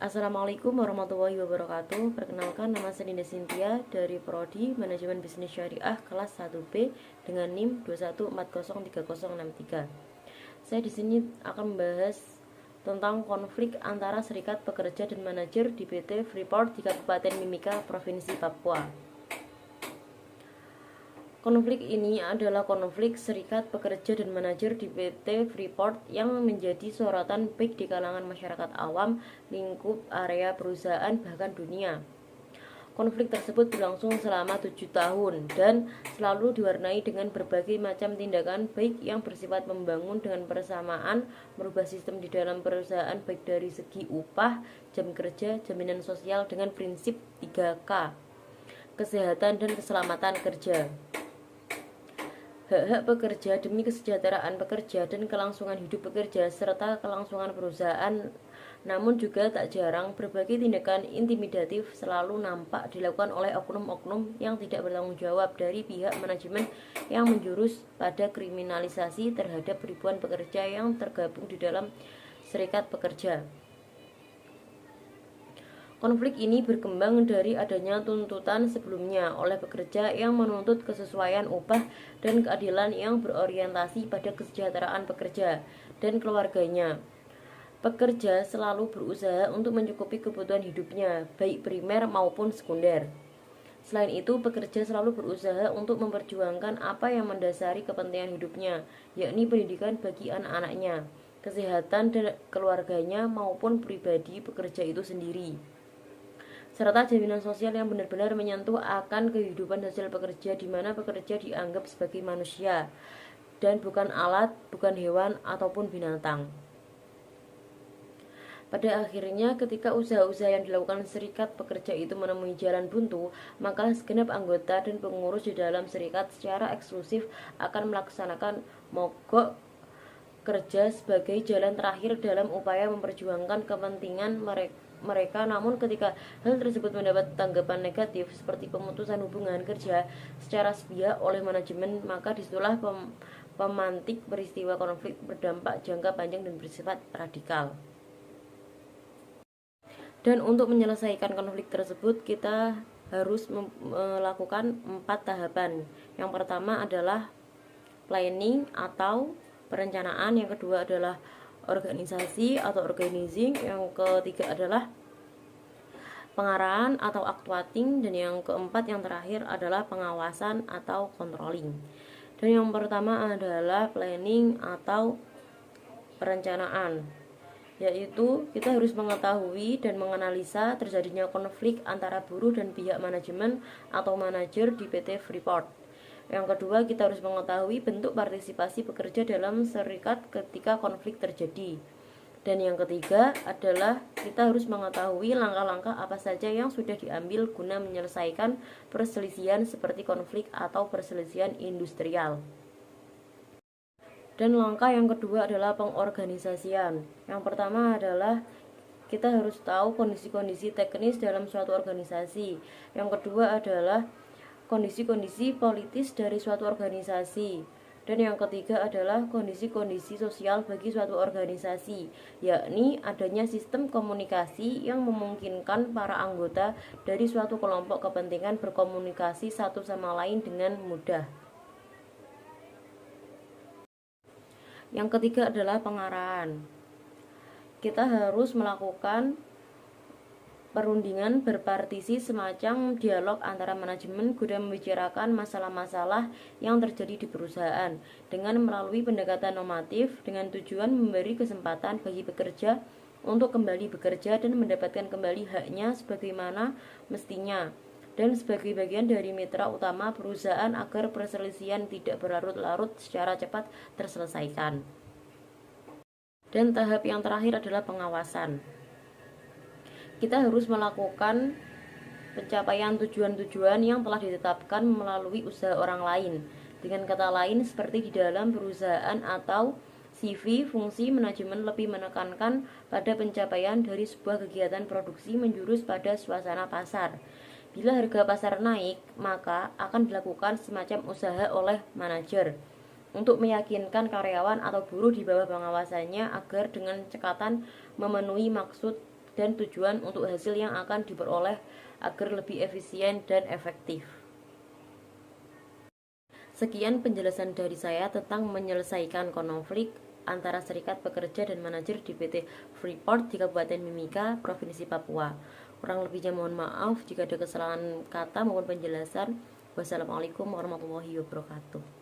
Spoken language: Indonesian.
Assalamualaikum warahmatullahi wabarakatuh. Perkenalkan, nama saya Dinda Cynthia dari Prodi Manajemen Bisnis Syariah kelas 1B dengan NIM 21403063. Saya di sini akan membahas tentang konflik antara serikat pekerja dan manajer di PT Freeport di Kabupaten Mimika, Provinsi Papua. Konflik ini adalah konflik serikat pekerja dan manajer di PT Freeport yang menjadi sorotan baik di kalangan masyarakat awam, lingkup area perusahaan, bahkan dunia. Konflik tersebut berlangsung selama 7 tahun dan selalu diwarnai dengan berbagai macam tindakan baik yang bersifat membangun dengan persamaan, merubah sistem di dalam perusahaan baik dari segi upah, jam kerja, jaminan sosial dengan prinsip 3K, kesehatan dan keselamatan kerja. Hak-hak pekerja demi kesejahteraan pekerja dan kelangsungan hidup pekerja serta kelangsungan perusahaan. Namun juga tak jarang berbagai tindakan intimidatif selalu nampak dilakukan oleh oknum-oknum yang tidak bertanggung jawab dari pihak manajemen yang menjurus pada kriminalisasi terhadap ribuan pekerja yang tergabung di dalam serikat pekerja. Konflik ini berkembang dari adanya tuntutan sebelumnya oleh pekerja yang menuntut kesesuaian upah dan keadilan yang berorientasi pada kesejahteraan pekerja dan keluarganya. Pekerja selalu berusaha untuk mencukupi kebutuhan hidupnya, baik primer maupun sekunder. Selain itu, pekerja selalu berusaha untuk memperjuangkan apa yang mendasari kepentingan hidupnya, yakni pendidikan bagi anak-anaknya, kesehatan dan keluarganya maupun pribadi pekerja itu sendiri, serta jaminan sosial yang benar-benar menyentuh akan kehidupan sosial pekerja, di mana pekerja dianggap sebagai manusia dan bukan alat, bukan hewan ataupun binatang. Pada akhirnya, ketika usaha-usaha yang dilakukan serikat pekerja itu menemui jalan buntu, maka segenap anggota dan pengurus di dalam serikat secara eksklusif akan melaksanakan mogok kerja sebagai jalan terakhir dalam upaya memperjuangkan kepentingan mereka. Namun ketika hal tersebut mendapat tanggapan negatif seperti pemutusan hubungan kerja secara sepihak oleh manajemen, maka disitulah pemantik peristiwa konflik berdampak jangka panjang dan bersifat radikal. Dan untuk menyelesaikan konflik tersebut, kita harus melakukan 4 tahapan. Yang pertama adalah planning atau perencanaan, yang kedua adalah organisasi atau organizing, yang ketiga adalah pengarahan atau actuating, dan yang keempat yang terakhir adalah pengawasan atau controlling. Dan yang pertama adalah planning atau perencanaan, yaitu kita harus mengetahui dan menganalisa terjadinya konflik antara buruh dan pihak manajemen atau manajer di PT Freeport. Yang kedua, kita harus mengetahui bentuk partisipasi pekerja dalam serikat ketika konflik terjadi. Dan yang ketiga adalah kita harus mengetahui langkah-langkah apa saja yang sudah diambil guna menyelesaikan perselisihan seperti konflik atau perselisihan industrial. Dan langkah yang kedua adalah pengorganisasian. Yang pertama adalah kita harus tahu kondisi-kondisi teknis dalam suatu organisasi. Yang kedua adalah kondisi-kondisi politis dari suatu organisasi. Dan yang ketiga adalah kondisi-kondisi sosial bagi suatu organisasi, yakni adanya sistem komunikasi yang memungkinkan para anggota dari suatu kelompok kepentingan berkomunikasi satu sama lain dengan mudah. Yang ketiga adalah pengarahan. Kita harus melakukan perundingan berpartisi semacam dialog antara manajemen guna membicarakan masalah-masalah yang terjadi di perusahaan dengan melalui pendekatan normatif dengan tujuan memberi kesempatan bagi pekerja untuk kembali bekerja dan mendapatkan kembali haknya sebagaimana mestinya, dan sebagai bagian dari mitra utama perusahaan agar perselisihan tidak berlarut-larut secara cepat terselesaikan. Dan tahap yang terakhir adalah pengawasan. Kita harus melakukan pencapaian tujuan-tujuan yang telah ditetapkan melalui usaha orang lain. Dengan kata lain, seperti di dalam perusahaan atau CV, fungsi manajemen lebih menekankan pada pencapaian dari sebuah kegiatan produksi menjurus pada suasana pasar. Bila harga pasar naik, maka akan dilakukan semacam usaha oleh manajer untuk meyakinkan karyawan atau buruh di bawah pengawasannya agar dengan cekatan memenuhi maksud dan tujuan untuk hasil yang akan diperoleh agar lebih efisien dan efektif. Sekian penjelasan dari saya tentang menyelesaikan konflik antara serikat pekerja dan manajer di PT Freeport di Kabupaten Mimika, Provinsi Papua. Kurang lebihnya mohon maaf jika ada kesalahan kata maupun penjelasan. Wassalamualaikum warahmatullahi wabarakatuh.